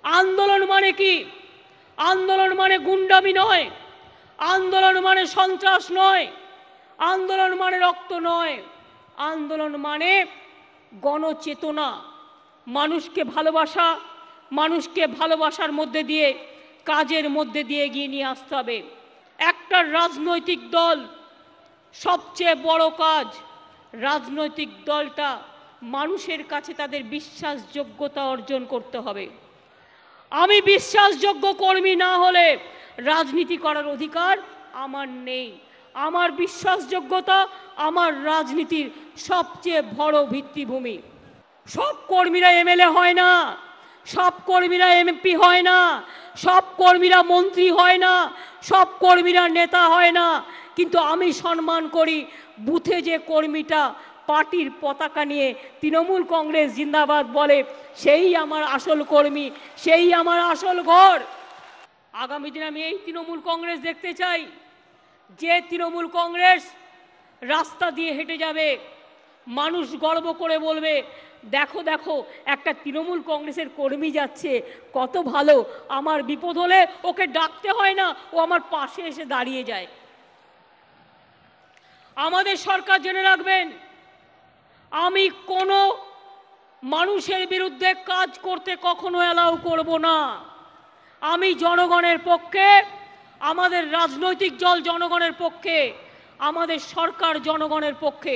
আন্দোলন মানে কি? আন্দোলন মানে গুন্ডামি নয়, আন্দোলন মানে সন্ত্রাস নয়, আন্দোলন মানে রক্ত নয়, আন্দোলন মানে গণচেতনা, মানুষকে ভালোবাসা, মানুষকে ভালোবাসার মধ্যে দিয়ে কাজের মধ্যে দিয়ে এগিয়ে নিয়ে আসতে হবে। একটা রাজনৈতিক দল সবচেয়ে বড় কাজ, রাজনৈতিক দলটা মানুষের কাছে তাদের বিশ্বাসযোগ্যতা অর্জন করতে হবে। আমি বিশ্বাসযোগ্য কর্মী না হলে রাজনীতি করার অধিকার আমার নেই। আমার বিশ্বাসযোগ্যতা আমার রাজনীতির সবচেয়ে বড় ভিত্তিভূমি। সব কর্মীরা এমএলএ হয় না, সব কর্মীরা এমপি হয় না, সব কর্মীরা মন্ত্রী হয় না, সব কর্মীরা নেতা হয় না, কিন্তু আমি সম্মান করি বুথে যে কর্মীটা পার্টির পতাকা নিয়ে তৃণমূল কংগ্রেস জিন্দাবাদ বলে, সেই আমার আসল কর্মী, সেই আমার আসল ঘর। আগামী দিনে আমি এই তৃণমূল কংগ্রেস দেখতে চাই, যে তৃণমূল কংগ্রেস রাস্তা দিয়ে হেঁটে যাবে, মানুষ গর্ব করে বলবে, দেখো দেখো একটা তৃণমূল কংগ্রেসের কর্মী যাচ্ছে, কত ভালো, আমার বিপদ হলে ওকে ডাকতে হয় না, ও আমার পাশে এসে দাঁড়িয়ে যায়। আমাদের সরকার জেনে রাখবেন, আমি কোনো মানুষের বিরুদ্ধে কাজ করতে কখনো অ্যালাউ করব না। আমি জনগণের পক্ষে, আমাদের রাজনৈতিক দল জনগণের পক্ষে, আমাদের সরকার জনগণের পক্ষে।